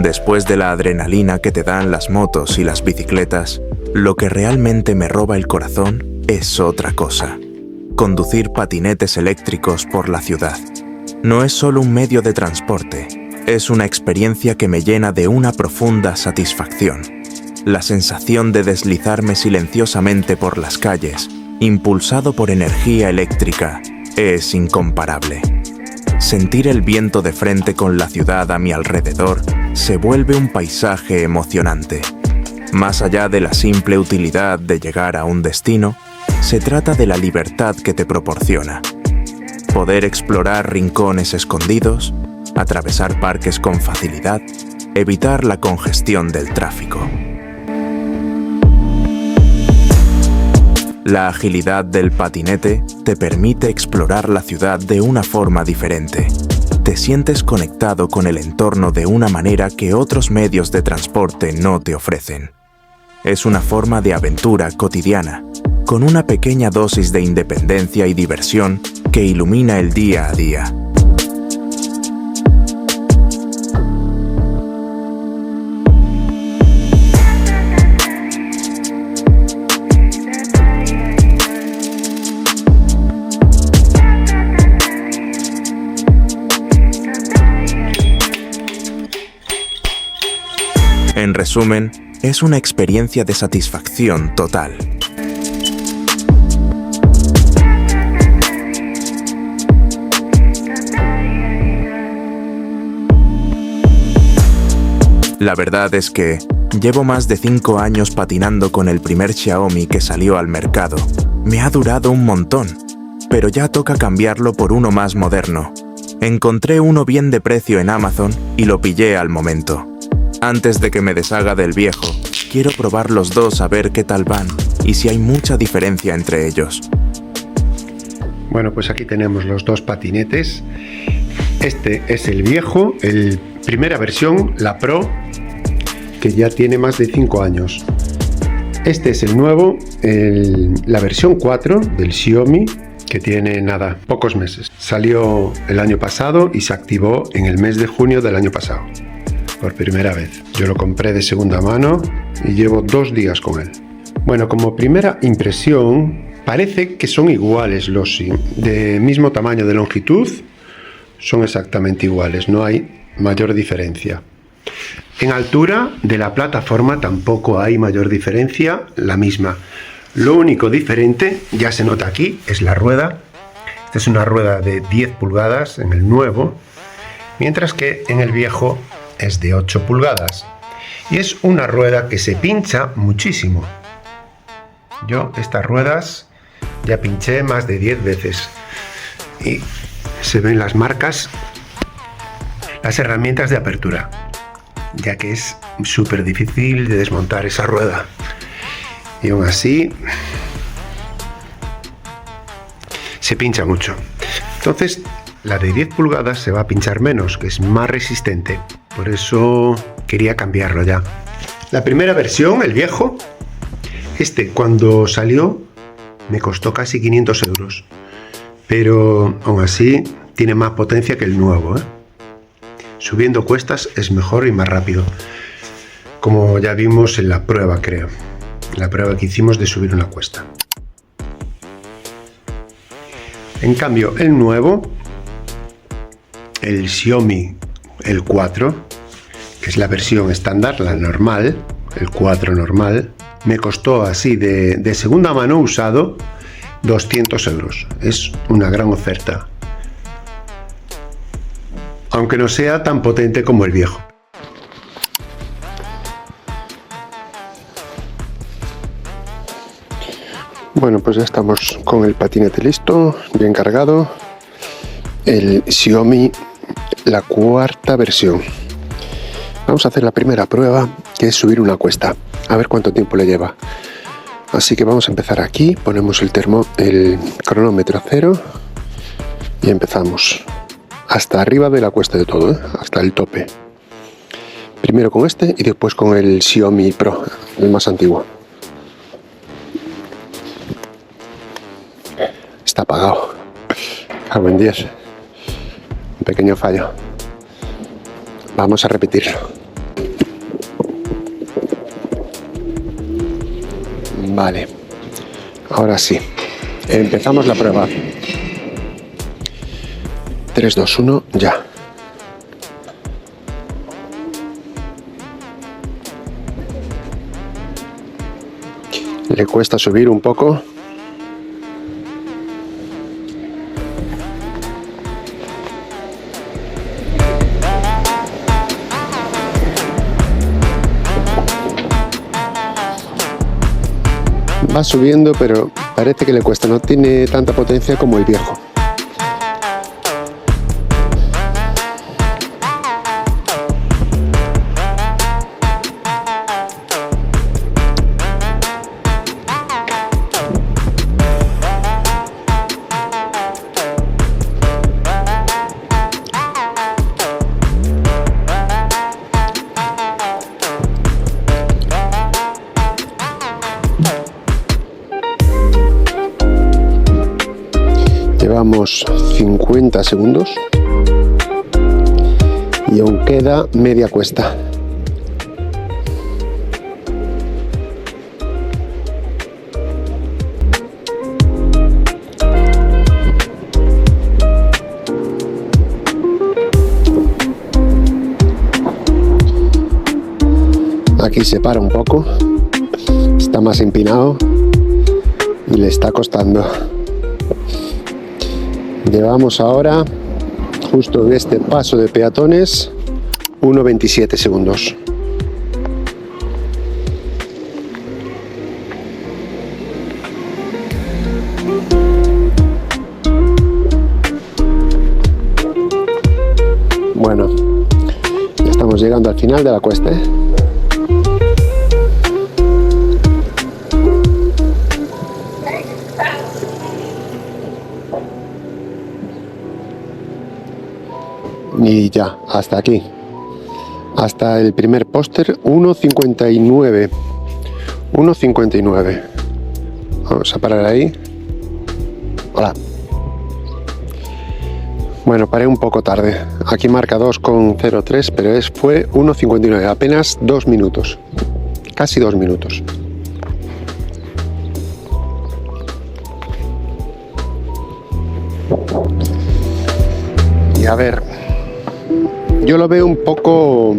Después de la adrenalina que te dan las motos y las bicicletas, lo que realmente me roba el corazón es otra cosa: conducir patinetes eléctricos por la ciudad. No es solo un medio de transporte, es una experiencia que me llena de una profunda satisfacción. La sensación de deslizarme silenciosamente por las calles, impulsado por energía eléctrica, es incomparable. Sentir el viento de frente con la ciudad a mi alrededor se vuelve un paisaje emocionante. Más allá de la simple utilidad de llegar a un destino, se trata de la libertad que te proporciona. Poder explorar rincones escondidos, atravesar parques con facilidad, evitar la congestión del tráfico. La agilidad del patinete te permite explorar la ciudad de una forma diferente. Te sientes conectado con el entorno de una manera que otros medios de transporte no te ofrecen. Es una forma de aventura cotidiana, con una pequeña dosis de independencia y diversión que ilumina el día a día. En resumen, es una experiencia de satisfacción total. La verdad es que llevo más de 5 años patinando con el primer Xiaomi que salió al mercado. Me ha durado un montón, pero ya toca cambiarlo por uno más moderno. Encontré uno bien de precio en Amazon y lo pillé al momento. Antes de que me deshaga del viejo, quiero probar los dos a ver qué tal van y si hay mucha diferencia entre ellos. Bueno, pues aquí tenemos los dos patinetes. Este es el viejo, primera versión, la Pro, que ya tiene más de 5 años. Este es el nuevo, la versión 4 del Xiaomi, que tiene nada, pocos meses. Salió el año pasado y se activó en el mes de junio del año pasado. Por primera vez. Yo lo compré de segunda mano y llevo 2 días con él. Bueno, como primera impresión, parece que son iguales los de mismo tamaño de longitud, son exactamente iguales, no hay mayor diferencia. En altura de la plataforma tampoco hay mayor diferencia, la misma. Lo único diferente, ya se nota aquí, es la rueda. Esta es una rueda de 10 pulgadas en el nuevo, mientras que en el viejo es de 8 pulgadas y es una rueda que se pincha muchísimo. Yo estas ruedas ya pinché más de 10 veces y se ven las marcas, las herramientas de apertura, ya que es súper difícil de desmontar esa rueda y aún así se pincha mucho. Entonces la de 10 pulgadas se va a pinchar menos, que es más resistente. Por eso quería cambiarlo ya. La primera versión, el viejo, cuando salió me costó casi 500 euros. Pero aún así tiene más potencia que el nuevo, ¿eh? Subiendo cuestas es mejor y más rápido. Como ya vimos en la prueba, creo. La prueba que hicimos de subir una cuesta. En cambio, el nuevo, el Xiaomi, el 4, que es la versión estándar, la normal, el 4 normal, me costó así de segunda mano usado 200 euros. Es una gran oferta, aunque no sea tan potente como el viejo. Bueno, pues ya estamos con el patinete listo, bien cargado. el Xiaomi, la cuarta versión. Vamos a hacer la primera prueba, que es subir una cuesta, a ver cuánto tiempo le lleva. Así que vamos a empezar aquí, ponemos el cronómetro a 0 y empezamos hasta arriba de la cuesta de todo, hasta el tope. Primero con este y después con el Xiaomi Pro, el más antiguo. Está apagado. Cago en 10. Un pequeño fallo. Vamos a repetirlo. Vale. Ahora sí. Empezamos la prueba. 3, 2, 1, ya. Le cuesta subir un poco. Va subiendo, pero parece que le cuesta, no tiene tanta potencia como el viejo. Llevamos 50 segundos y aún queda media cuesta. Aquí se para un poco, está más empinado y le está costando. Llevamos ahora, justo en este paso de peatones, 1,27 segundos. Bueno, ya estamos llegando al final de la cuesta, ¿eh? Y ya, hasta aquí, hasta el primer póster, 1,59. 1,59. Vamos a parar ahí. Hola. Bueno, paré un poco tarde. Aquí marca 2,03, pero fue 1,59, apenas 2 minutos. Casi 2 minutos. Y a ver, yo lo veo un poco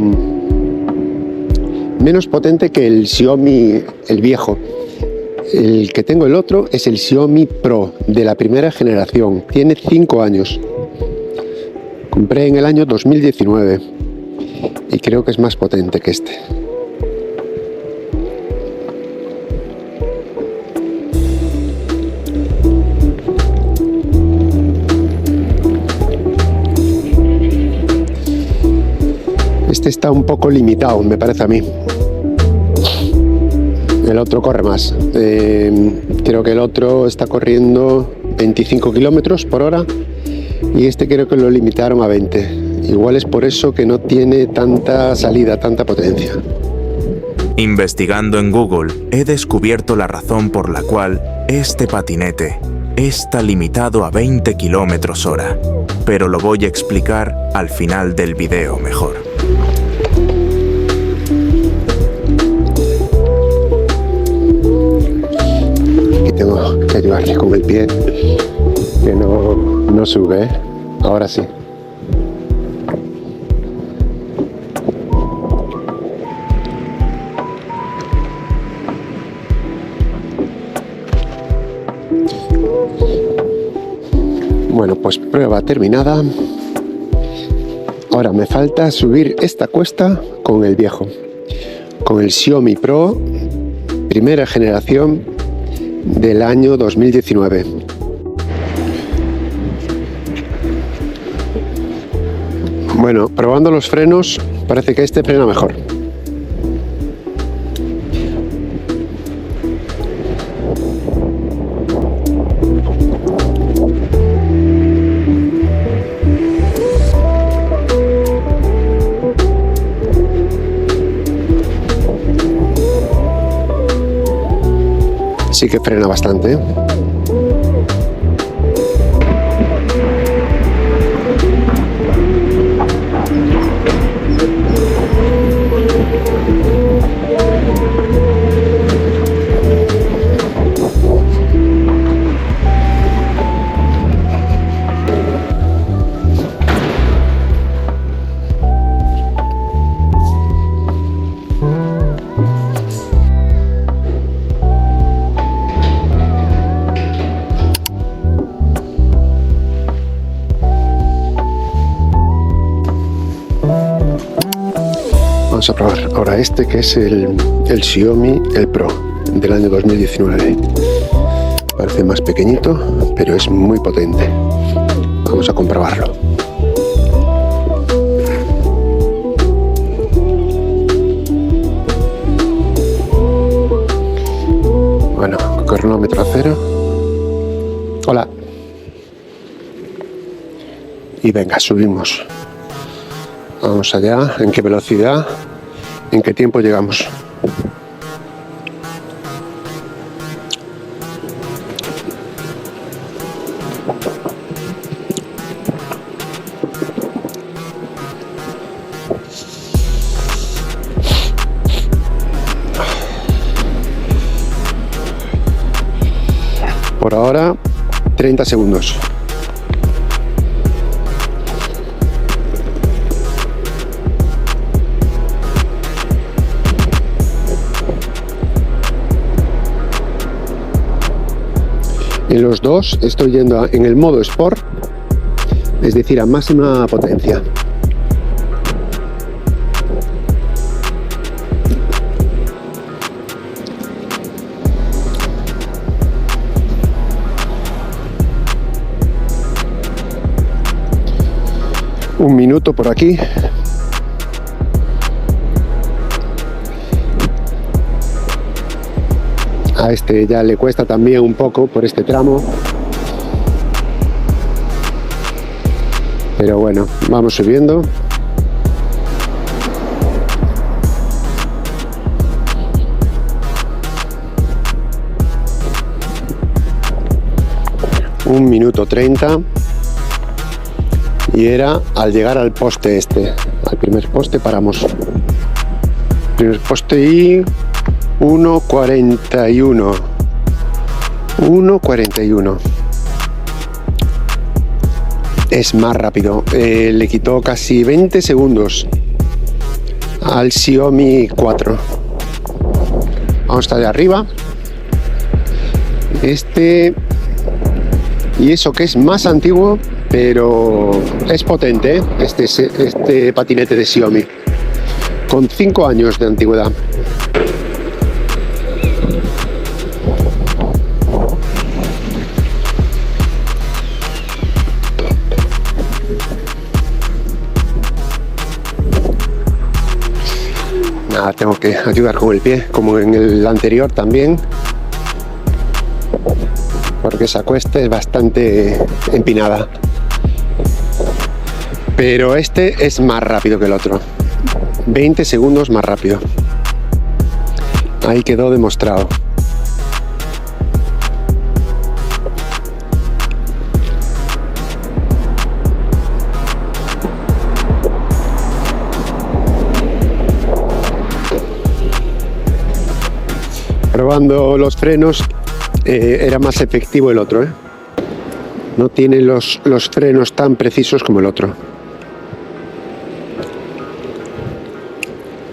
menos potente que el Xiaomi, el viejo. El que tengo, el otro, es el Xiaomi Pro de la primera generación. Tiene 5 años. Compré en el año 2019 y creo que es más potente que este. Este está un poco limitado, me parece a mí. El otro corre más. Creo que el otro está corriendo 25 kilómetros por hora y este creo que lo limitaron a 20. Igual es por eso que no tiene tanta salida, tanta potencia. Investigando en Google, he descubierto la razón por la cual este patinete está limitado a 20 kilómetros hora, pero lo voy a explicar al final del video mejor. Aquí tengo que ayudarle con el pie, que no sube, ¿eh? Ahora sí. Bueno, pues prueba terminada. Ahora me falta subir esta cuesta con el viejo, con el Xiaomi Pro primera generación del año 2019. Bueno, probando los frenos, parece que este frena mejor. Sí que frena bastante. Vamos a probar ahora este, que es el Xiaomi, el Pro del año 2019. Parece más pequeñito, pero es muy potente. Vamos a comprobarlo. Bueno, cronómetro a 0. Hola. Y venga, subimos. Vamos allá. ¿En qué velocidad? ¿En qué tiempo llegamos? Por ahora, 30 segundos. En los dos estoy yendo en el modo Sport, es decir, a máxima potencia. Un minuto por aquí. A este ya le cuesta también un poco por este tramo. Pero bueno, vamos subiendo. Un minuto 30. Y era al llegar al poste este. Al primer poste paramos. Primer poste y 1:41. 1:41. Es más rápido. Le quitó casi 20 segundos al Xiaomi 4. Vamos a estar de arriba. Este, y eso que es más antiguo, pero es potente, ¿eh? Este patinete de Xiaomi, con 5 años de antigüedad. Nada, tengo que ayudar con el pie, como en el anterior también, porque esa cuesta es bastante empinada. Pero este es más rápido que el otro. 20 segundos más rápido. Ahí quedó demostrado. Probando los frenos, era más efectivo el otro, ¿eh? No tiene los frenos tan precisos como el otro.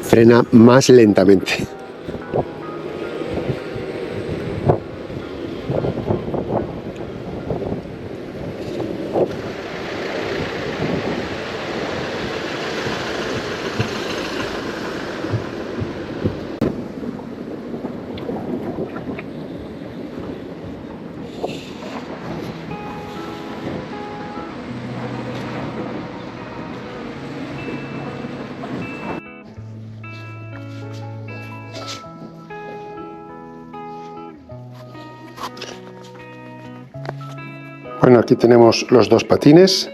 Frena más lentamente. Bueno, aquí tenemos los dos patines.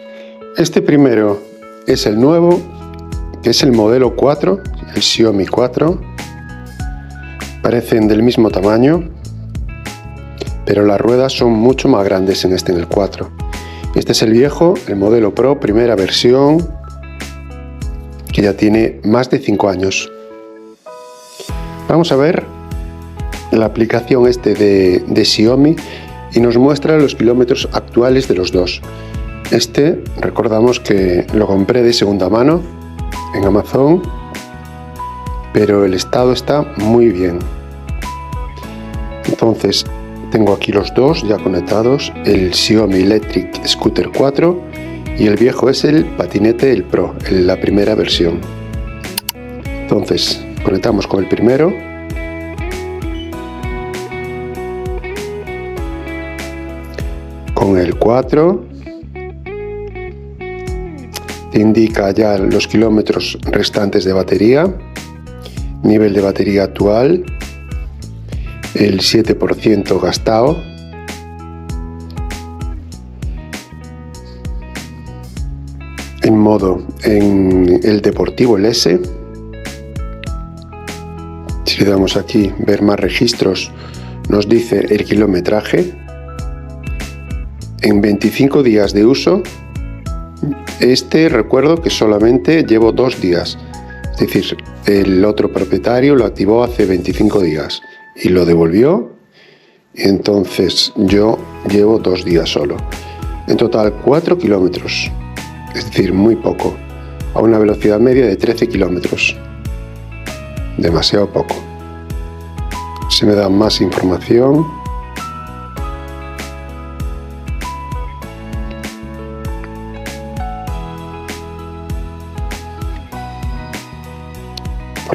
Este primero es el nuevo, que es el modelo 4, el Xiaomi 4. Parecen del mismo tamaño, pero las ruedas son mucho más grandes en el 4. Este es el viejo, el modelo Pro, primera versión, que ya tiene más de 5 años. Vamos a ver la aplicación de Xiaomi y nos muestra los kilómetros actuales de los dos. Recordamos que lo compré de segunda mano en Amazon, pero el estado está muy bien. Entonces tengo aquí los dos ya conectados, el Xiaomi Electric Scooter 4 y el viejo es el patinete, el Pro, la primera versión. Entonces conectamos con el primero. Con el 4 te indica ya los kilómetros restantes de batería, nivel de batería actual, el 7% gastado, en el deportivo, el S. Si le damos aquí ver más registros, nos dice el kilometraje. En 25 días de uso, recuerdo que solamente llevo 2 días. Es decir, el otro propietario lo activó hace 25 días y lo devolvió. Entonces yo llevo 2 días solo. En total 4 kilómetros. Es decir, muy poco. A una velocidad media de 13 kilómetros. Demasiado poco. Se me da más información.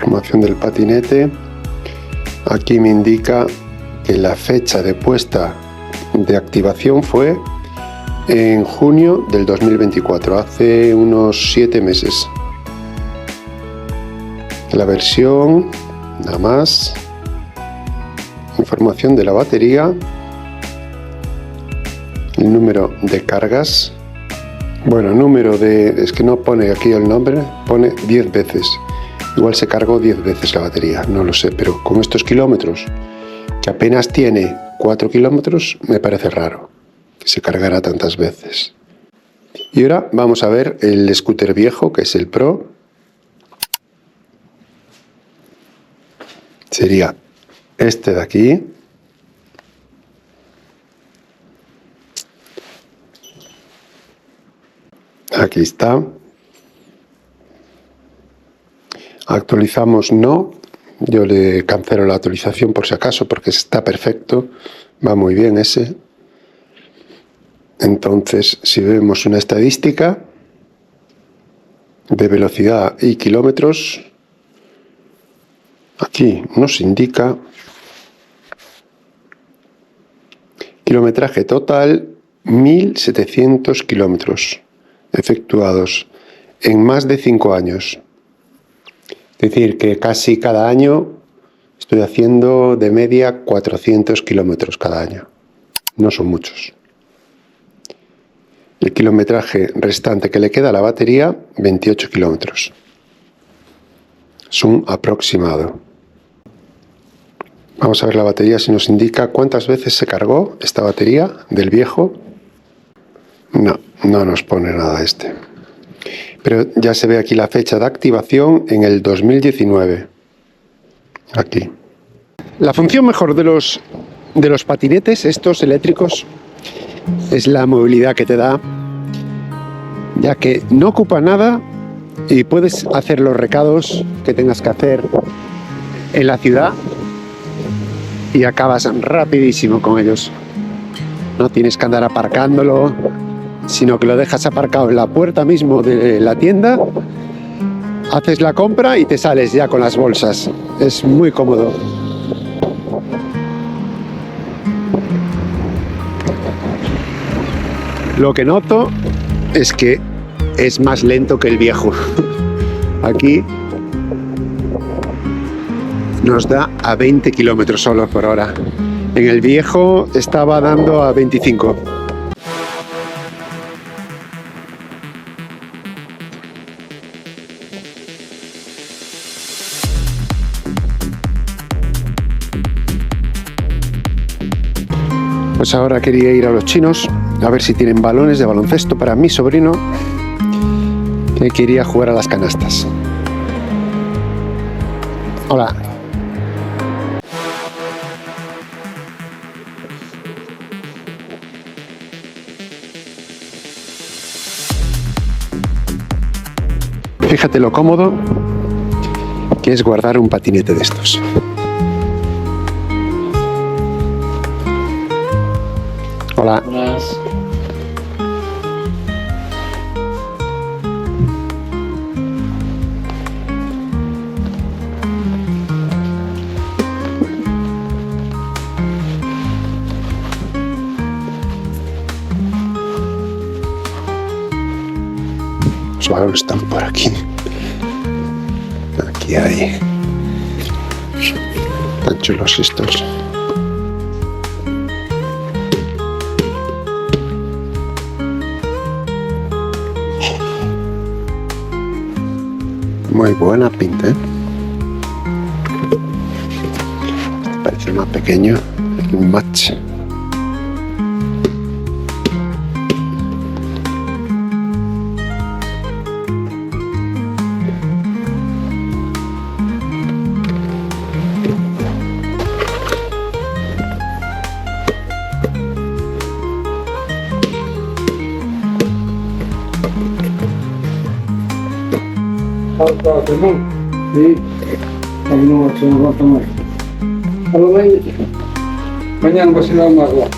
Información del patinete. Aquí me indica que la fecha de puesta de activación fue en junio del 2024, hace unos 7 meses. La versión, nada más. Información de la batería. El número de cargas. Bueno, es que no pone aquí el nombre, pone 10 veces. Igual se cargó 10 veces la batería, no lo sé, pero con estos kilómetros, que apenas tiene 4 kilómetros, me parece raro que se cargara tantas veces. Y ahora vamos a ver el scooter viejo, que es el Pro. Sería este de aquí. Aquí está. Actualizamos no. Yo le cancelo la actualización por si acaso porque está perfecto. Va muy bien ese. Entonces, si vemos una estadística de velocidad y kilómetros, aquí nos indica kilometraje total 1.700 kilómetros efectuados en más de 5 años. Es decir, que casi cada año estoy haciendo de media 400 kilómetros cada año. No son muchos. El kilometraje restante que le queda a la batería, 28 kilómetros. Es un aproximado. Vamos a ver la batería si nos indica cuántas veces se cargó esta batería del viejo. No nos pone nada Pero ya se ve aquí la fecha de activación en el 2019. Aquí. La función mejor de los patinetes, estos eléctricos, es la movilidad que te da, ya que no ocupa nada y puedes hacer los recados que tengas que hacer en la ciudad y acabas rapidísimo con ellos. No tienes que andar aparcándolo, sino que lo dejas aparcado en la puerta mismo de la tienda, haces la compra y te sales ya con las bolsas. Es muy cómodo. Lo que noto es que es más lento que el viejo. Aquí nos da a 20 kilómetros solo por hora. En el viejo estaba dando a 25. Pues ahora quería ir a los chinos a ver si tienen balones de baloncesto para mi sobrino, que quería jugar a las canastas. Hola. Fíjate lo cómodo que es guardar un patinete de estos. Hola. Buenas. Los balones están por aquí. Aquí hay. Están chulos estos. Muy buena pinta, ¿eh? Este parece más pequeño, un match. Sí, no se nos va a tomar. A lo mejor mañana va a ser algo agua.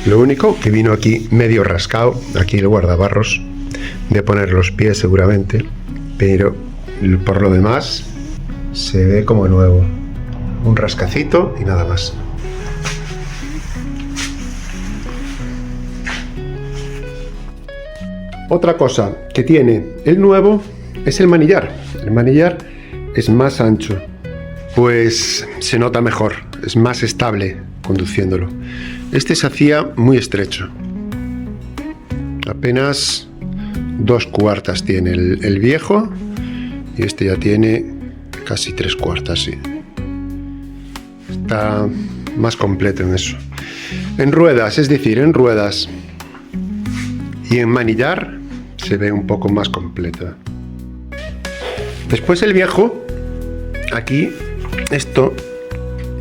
Lo único que vino aquí medio rascado, aquí el guardabarros, de poner los pies seguramente, pero por lo demás se ve como nuevo. Un rascacito y nada más. Otra cosa que tiene el nuevo es el manillar. El manillar es más ancho, pues se nota mejor, es más estable conduciéndolo. Este se hacía muy estrecho. Apenas 2/4 tiene el viejo y este ya tiene casi 3/4, sí. Está más completo en eso. En ruedas, es decir, en ruedas y en manillar se ve un poco más completo. Después el viejo, aquí, esto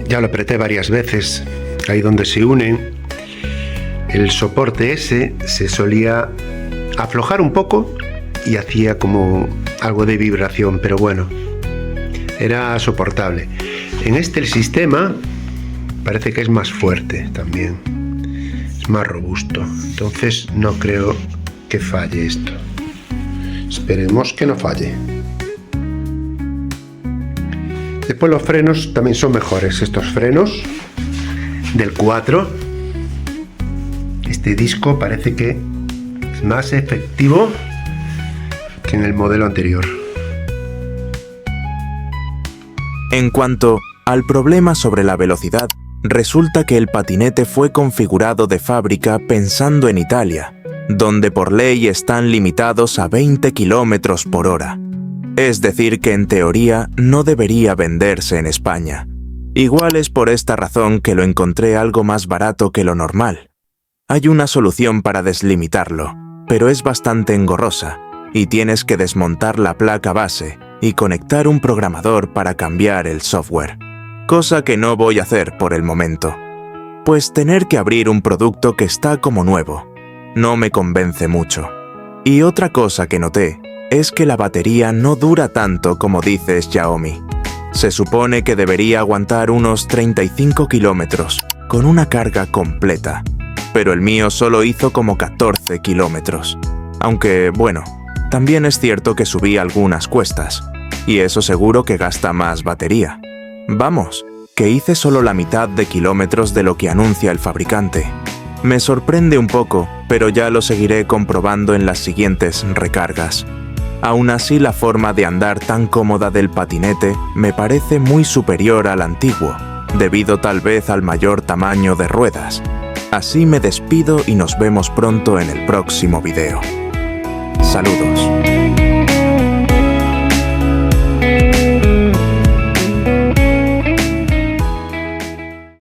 ya lo apreté varias veces, ahí donde se unen, el soporte ese se solía aflojar un poco y hacía como algo de vibración, pero bueno, era soportable. En este el sistema parece que es más fuerte también, es más robusto, entonces no creo que falle esto. Esperemos que no falle. Después los frenos también son mejores, estos frenos del 4. Este disco parece que es más efectivo que en el modelo anterior. En cuanto al problema sobre la velocidad, resulta que el patinete fue configurado de fábrica pensando en Italia, donde por ley están limitados a 20 km por hora. Es decir que en teoría no debería venderse en España. Igual es por esta razón que lo encontré algo más barato que lo normal. Hay una solución para deslimitarlo, pero es bastante engorrosa y tienes que desmontar la placa base y conectar un programador para cambiar el software, cosa que no voy a hacer por el momento. Pues tener que abrir un producto que está como nuevo no me convence mucho. Y otra cosa que noté es que la batería no dura tanto como dice Xiaomi. Se supone que debería aguantar unos 35 kilómetros con una carga completa, pero el mío solo hizo como 14 kilómetros. Aunque, bueno, también es cierto que subí algunas cuestas, y eso seguro que gasta más batería. Vamos, que hice solo la mitad de kilómetros de lo que anuncia el fabricante. Me sorprende un poco, pero ya lo seguiré comprobando en las siguientes recargas. Aún así, la forma de andar tan cómoda del patinete me parece muy superior al antiguo, debido tal vez al mayor tamaño de ruedas. Así me despido y nos vemos pronto en el próximo video. Saludos.